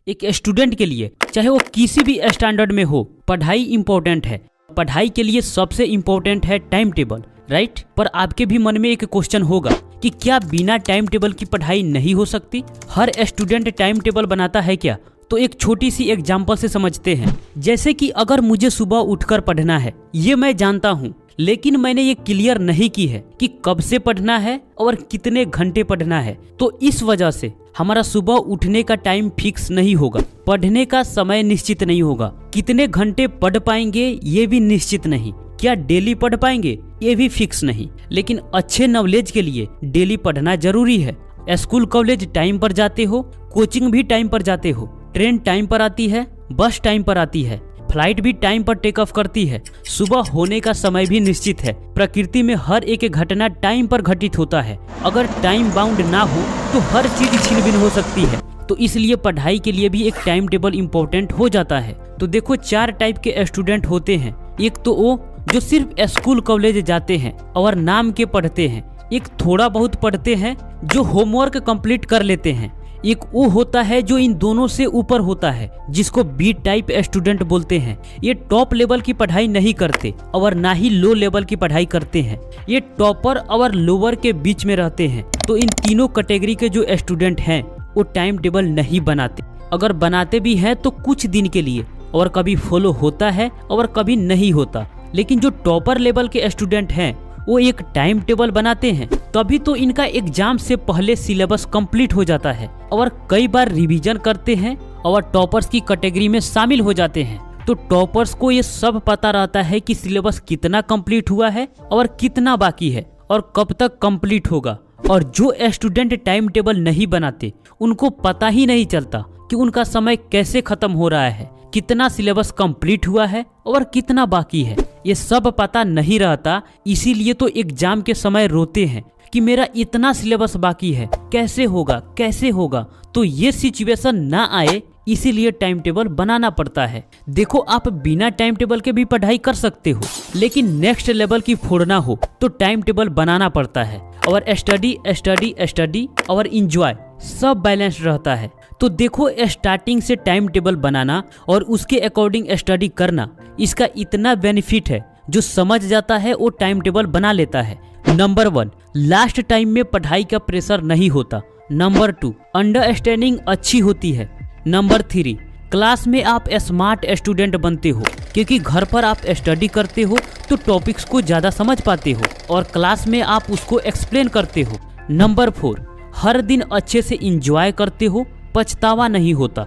एक स्टूडेंट के लिए, चाहे वो किसी भी स्टैंडर्ड में हो, पढ़ाई इंपॉर्टेंट है। पढ़ाई के लिए सबसे इम्पोर्टेंट है टाइम टेबल, राइट। पर आपके भी मन में एक क्वेश्चन होगा कि क्या बिना टाइम टेबल की पढ़ाई नहीं हो सकती? हर स्टूडेंट टाइम टेबल बनाता है क्या? तो एक छोटी सी एग्जांपल से समझते हैं। जैसे कि अगर मुझे सुबह उठकर पढ़ना है, ये मैं जानता हूँ, लेकिन मैंने ये क्लियर नहीं की है कि कब से पढ़ना है और कितने घंटे पढ़ना है। तो इस वजह से हमारा सुबह उठने का टाइम फिक्स नहीं होगा, पढ़ने का समय निश्चित नहीं होगा, कितने घंटे पढ़ पाएंगे ये भी निश्चित नहीं, क्या डेली पढ़ पाएंगे ये भी फिक्स नहीं। लेकिन अच्छे नॉलेज के लिए डेली पढ़ना जरूरी है। स्कूल कॉलेज टाइम पर जाते हो, कोचिंग भी टाइम पर जाते हो, ट्रेन टाइम पर आती है, बस टाइम पर आती है, फ्लाइट भी टाइम पर टेक ऑफ करती है, सुबह होने का समय भी निश्चित है। प्रकृति में हर एक घटना टाइम पर घटित होता है। अगर टाइम बाउंड ना हो तो हर चीज छिन-भिन हो सकती है। तो इसलिए पढ़ाई के लिए भी एक टाइम टेबल इम्पोर्टेंट हो जाता है। तो देखो 4 टाइप के स्टूडेंट होते हैं। एक तो वो जो सिर्फ स्कूल कॉलेज जाते हैं और नाम के पढ़ते हैं, एक थोड़ा बहुत पढ़ते हैं जो होमवर्क कंप्लीट कर लेते हैं, एक वो होता है जो इन दोनों से ऊपर होता है जिसको बी टाइप स्टूडेंट बोलते हैं। ये टॉप लेवल की पढ़ाई नहीं करते और ना ही लो लेवल की पढ़ाई करते हैं, ये टॉपर और लोअर के बीच में रहते हैं। तो इन तीनों कैटेगरी के जो स्टूडेंट हैं वो टाइम टेबल नहीं बनाते, अगर बनाते भी हैं तो कुछ दिन के लिए, और कभी फॉलो होता है और कभी नहीं होता। लेकिन जो टॉपर लेवल के स्टूडेंट हैं वो एक टाइम टेबल बनाते हैं, तभी तो इनका एग्जाम से पहले सिलेबस कंप्लीट हो जाता है और कई बार रिवीजन करते हैं और टॉपर्स की कैटेगरी में शामिल हो जाते हैं। तो टॉपर्स को ये सब पता रहता है कि सिलेबस कितना कंप्लीट हुआ है और कितना बाकी है और कब तक कंप्लीट होगा। और जो स्टूडेंट टाइम टेबल नहीं बनाते उनको पता ही नहीं चलता कि उनका समय कैसे खत्म हो रहा है, कितना सिलेबस कंप्लीट हुआ है और कितना बाकी है, ये सब पता नहीं रहता। इसीलिए तो एग्जाम के समय रोते हैं कि मेरा इतना सिलेबस बाकी है, कैसे होगा कैसे होगा। तो ये सिचुएशन ना आए इसीलिए टाइम टेबल बनाना पड़ता है। देखो आप बिना टाइम टेबल के भी पढ़ाई कर सकते हो, लेकिन नेक्स्ट लेवल की फोड़ना हो तो टाइम टेबल बनाना पड़ता है। और स्टडी स्टडी स्टडी और इंजॉय सब बैलेंस रहता है। तो देखो स्टार्टिंग से टाइम टेबल बनाना और उसके अकॉर्डिंग स्टडी करना, इसका इतना बेनिफिट है, जो समझ जाता है वो टाइम टेबल बना लेता है। नंबर 1, लास्ट टाइम में पढ़ाई का प्रेशर नहीं होता। नंबर 2, अंडरस्टैंडिंग अच्छी होती है। नंबर 3, क्लास में आप स्मार्ट स्टूडेंट बनते हो, क्योंकि घर पर आप स्टडी करते हो तो टॉपिक्स को ज़्यादा समझ पाते हो और क्लास में आप उसको एक्सप्लेन करते हो। नंबर 4, हर दिन अच्छे से इंजॉय करते हो, पछतावा नहीं होता।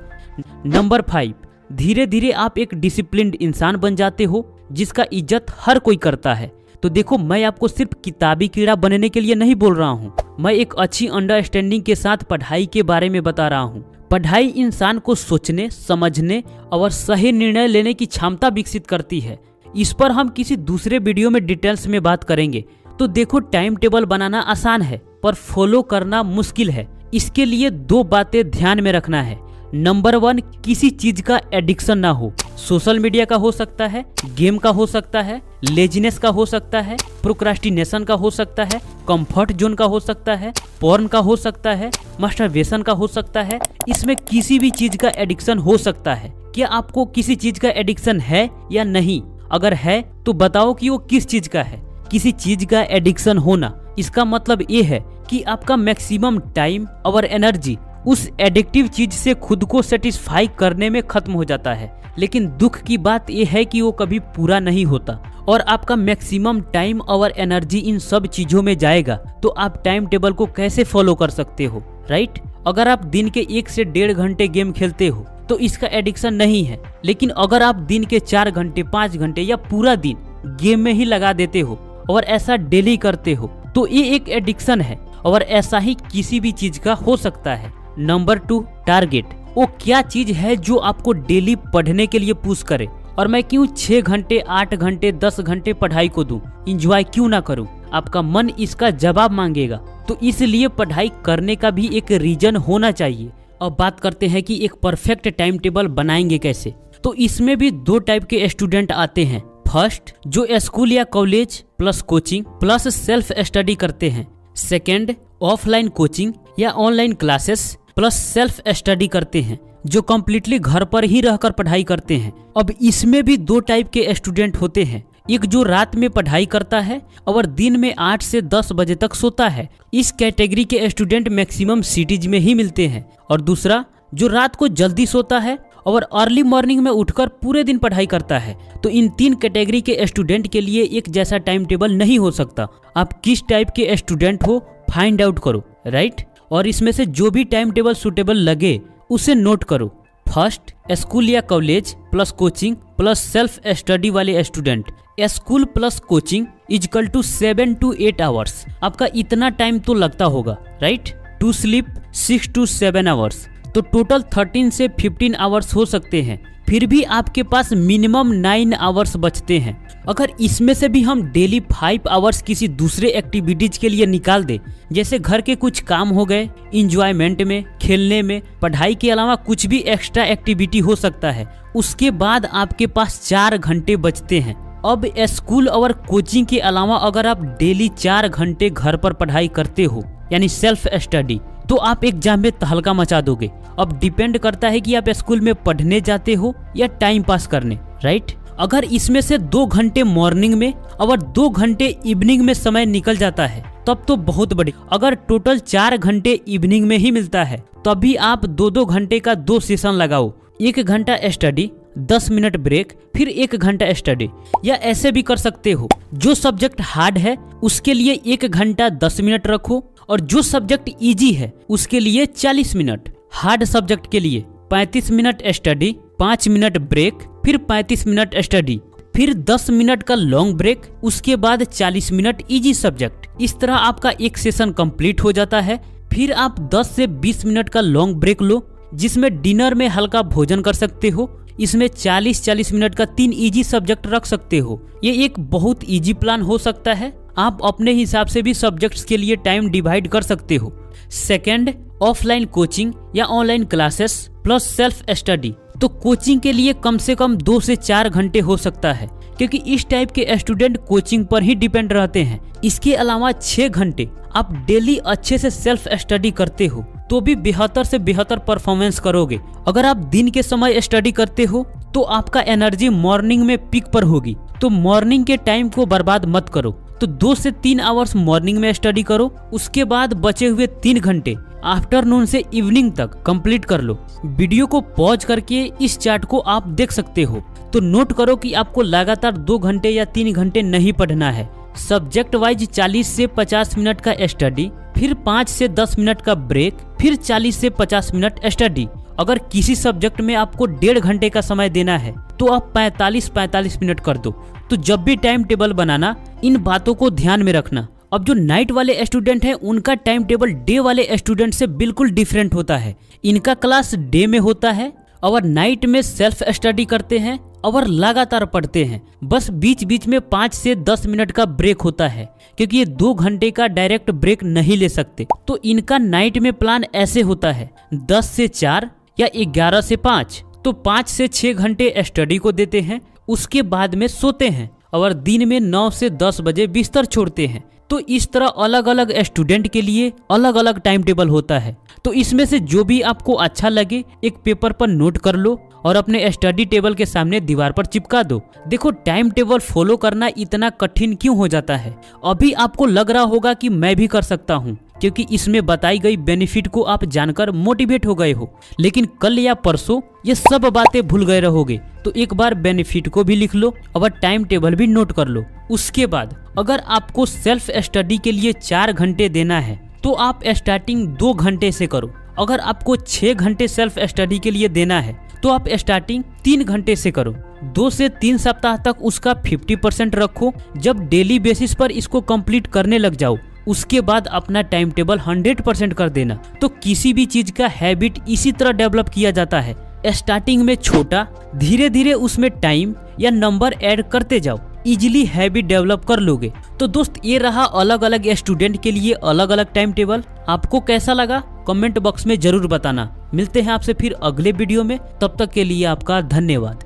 नंबर 5, धीरे धीरे आप एक डिसिप्लिन्ड इंसान बन जाते हो जिसका इज्जत हर कोई करता है। तो देखो मैं आपको सिर्फ किताबी कीड़ा बनने के लिए नहीं बोल रहा हूँ, मैं एक अच्छी अंडरस्टैंडिंग के साथ पढ़ाई के बारे में बता रहा हूँ। पढ़ाई इंसान को सोचने, समझने और सही निर्णय लेने की क्षमता विकसित करती है। इस पर हम किसी दूसरे वीडियो में डिटेल्स में बात करेंगे। तो देखो टाइम टेबल बनाना आसान है पर फॉलो करना मुश्किल है। इसके लिए 2 बातें ध्यान में रखना है। नंबर 1, किसी चीज का एडिक्शन ना हो। सोशल मीडिया का हो सकता है, गेम का हो सकता है, लेजीनेस का हो सकता है, प्रोक्रास्टिनेशन का हो सकता है, कंफर्ट जोन का हो सकता है, पॉर्न का हो सकता है, मास्टरबेशन का हो सकता है। इसमें किसी भी चीज का एडिक्शन हो सकता है। क्या आपको किसी चीज का एडिक्शन है या नहीं? अगर है तो बताओ कि वो किस चीज का है। किसी चीज का एडिक्शन होना इसका मतलब ये है कि आपका मैक्सिमम टाइम और एनर्जी उस एडिक्टिव चीज से खुद को सेटिस्फाई करने में खत्म हो जाता है। लेकिन दुख की बात यह है कि वो कभी पूरा नहीं होता और आपका मैक्सिमम टाइम और एनर्जी इन सब चीजों में जाएगा। तो आप टाइम टेबल को कैसे फॉलो कर सकते हो, राइट? अगर आप दिन के 1 से 1.5 घंटे गेम खेलते हो तो इसका एडिक्शन नहीं है। लेकिन अगर आप दिन के 4 घंटे 5 घंटे या पूरा दिन गेम में ही लगा देते हो और ऐसा डेली करते हो तो ये एक एडिक्शन है और ऐसा ही किसी भी चीज का हो सकता है। Number 2, target. वो क्या चीज है जो आपको डेली पढ़ने के लिए पुश करे? और मैं क्यों 6 घंटे 8 घंटे 10 घंटे पढ़ाई को दूं, इंजॉय क्यों ना करूं? आपका मन इसका जवाब मांगेगा। तो इसलिए पढ़ाई करने का भी एक रीजन होना चाहिए। अब बात करते हैं कि एक परफेक्ट टाइम टेबल बनाएंगे कैसे। तो इसमें भी 2 टाइप के स्टूडेंट आते हैं। फर्स्ट, जो स्कूल या college plus coaching plus self study करते हैं। सेकेंड, ऑफलाइन कोचिंग या online classes plus self study करते हैं। जो कम्प्लीटली घर पर ही रहकर पढ़ाई करते हैं। अब इसमें भी दो टाइप के स्टूडेंट होते हैं, एक जो रात में पढ़ाई करता है और दिन में 8 से 10 बजे तक सोता है। इस कैटेगरी के स्टूडेंट मैक्सिमम सिटीज में ही मिलते हैं। और दूसरा जो रात को जल्दी सोता है और अर्ली मॉर्निंग में उठकर पूरे दिन पढ़ाई करता है। तो इन तीन कैटेगरी के स्टूडेंट के लिए एक जैसा टाइम टेबल नहीं हो सकता। आप किस टाइप के स्टूडेंट हो फाइंड आउट करो, राइट। और इसमें से जो भी टाइम टेबल सूटेबल लगे उसे नोट करो। फर्स्ट, स्कूल या college plus coaching plus self study वाले student. School plus coaching is equal to 7 to 8 hours. आपका इतना टाइम तो लगता होगा, right. To sleep 6 to 7 hours, तो टोटल 13 से 15 आवर्स हो सकते हैं। फिर भी आपके पास मिनिमम 9 आवर्स बचते हैं। अगर इसमें से भी हम डेली 5 आवर्स किसी दूसरे एक्टिविटीज के लिए निकाल दे, जैसे घर के कुछ काम हो गए, इंजॉयमेंट में, खेलने में, पढ़ाई के अलावा कुछ भी एक्स्ट्रा एक्टिविटी हो सकता है, उसके बाद आपके पास 4 घंटे बचते हैं। अब स्कूल और कोचिंग के अलावा अगर आप डेली 4 घंटे घर पर पढ़ाई करते हो यानी सेल्फ स्टडी, तो आप एग्जाम में तहलका मचा दोगे। अब डिपेंड करता है कि आप स्कूल में पढ़ने जाते हो या टाइम पास करने, राइट। अगर इसमें से 2 घंटे मॉर्निंग में और 2 घंटे इवनिंग में समय निकल जाता है तब तो बहुत बड़ी। अगर टोटल 4 घंटे इवनिंग में ही मिलता है तभी आप 2-2 घंटे का 2 सेशन लगाओ। 1 घंटा स्टडी, 10 मिनट ब्रेक, फिर 1 घंटा स्टडी। या ऐसे भी कर सकते हो, जो सब्जेक्ट हार्ड है उसके लिए 1 घंटा 10 मिनट रखो और जो सब्जेक्ट इजी है उसके लिए 40 मिनट। हार्ड सब्जेक्ट के लिए 35 मिनट स्टडी, 5 मिनट ब्रेक, फिर 35 मिनट स्टडी, फिर 10 मिनट का लॉन्ग ब्रेक, उसके बाद 40 मिनट इजी सब्जेक्ट। इस तरह आपका एक सेशन कंप्लीट हो जाता है। फिर आप 10 से 20 मिनट का लॉन्ग ब्रेक लो, जिसमें डिनर में हल्का भोजन कर सकते हो। इसमें 40-40 मिनट का 3 इजी सब्जेक्ट रख सकते हो। ये एक बहुत इजी प्लान हो सकता है। आप अपने हिसाब से भी सब्जेक्ट्स के लिए टाइम डिवाइड कर सकते हो। सेकंड, ऑफलाइन कोचिंग या online classes plus self study. तो कोचिंग के लिए कम से कम 2 से 4 घंटे हो सकता है, क्योंकि इस टाइप के स्टूडेंट कोचिंग पर ही डिपेंड रहते हैं। इसके अलावा 6 घंटे आप डेली अच्छे से सेल्फ स्टडी करते हो तो भी बेहतर से बेहतर परफॉर्मेंस करोगे। अगर आप दिन के समय स्टडी करते हो तो आपका एनर्जी मॉर्निंग में पीक पर होगी, तो मॉर्निंग के टाइम को बर्बाद मत करो। तो 2 से 3 आवर्स मॉर्निंग में स्टडी करो, उसके बाद बचे हुए 3 घंटे आफ्टरनून से इवनिंग तक कंप्लीट कर लो। वीडियो को पॉज करके इस चार्ट को आप देख सकते हो। तो नोट करो कि आपको लगातार 2 घंटे या 3 घंटे नहीं पढ़ना है। सब्जेक्ट वाइज 40 से 50 मिनट का स्टडी, फिर 5 से 10 मिनट का ब्रेक, फिर 40 से 50 मिनट स्टडी। अगर किसी सब्जेक्ट में आपको 1.5 घंटे का समय देना है तो आप 45-45 मिनट कर दो। तो जब भी टाइम टेबल बनाना इन बातों को ध्यान में रखना। अब जो नाइट वाले स्टूडेंट हैं उनका टाइम टेबल डे वाले स्टूडेंट से बिल्कुल डिफरेंट होता है। इनका क्लास डे में होता है और नाइट में सेल्फ स्टडी करते हैं और लगातार पढ़ते हैं। बस बीच बीच में 5 से 10 मिनट का ब्रेक होता है, क्योंकि ये 2 घंटे का डायरेक्ट ब्रेक नहीं ले सकते। तो इनका नाइट में प्लान ऐसे होता है 10 से 4 या 11 से 5। तो 5 से 6 घंटे स्टडी को देते हैं, उसके बाद में सोते हैं और दिन में 9 से 10 बजे बिस्तर छोड़ते हैं। तो इस तरह अलग अलग स्टूडेंट के लिए अलग अलग टाइम टेबल होता है। तो इसमें से जो भी आपको अच्छा लगे एक पेपर पर नोट कर लो और अपने स्टडी टेबल के सामने दीवार पर चिपका दो। देखो, टाइम टेबल फॉलो करना इतना कठिन क्यों हो जाता है? अभी आपको लग रहा होगा कि मैं भी कर सकता हूँ, क्योंकि इसमें बताई गई बेनिफिट को आप जानकर मोटिवेट हो गए हो। लेकिन कल या परसों ये सब बातें भूल गए रहोगे। तो एक बार बेनिफिट को भी लिख लो और टाइम टेबल भी नोट कर लो। उसके बाद अगर आपको सेल्फ स्टडी के लिए 4 घंटे देना है तो आप स्टार्टिंग 2 घंटे से करो। अगर आपको 6 घंटे सेल्फ स्टडी के लिए देना है तो आप स्टार्टिंग 3 घंटे से करो। 2 से 3 सप्ताह तक उसका 50% रखो। जब डेली बेसिस पर इसको कंप्लीट करने लग जाओ उसके बाद अपना टाइम टेबल 100% कर देना। तो किसी भी चीज का हैबिट इसी तरह डेवलप किया जाता है। स्टार्टिंग में छोटा, धीरे धीरे उसमें टाइम या नंबर ऐड करते जाओ, इजीली हैबिट डेवलप कर लोगे। तो दोस्त, ये रहा अलग अलग स्टूडेंट के लिए अलग अलग टाइम टेबल। आपको कैसा लगा कमेंट बॉक्स में जरूर बताना। मिलते हैं आपसे फिर अगले वीडियो में, तब तक के लिए आपका धन्यवाद।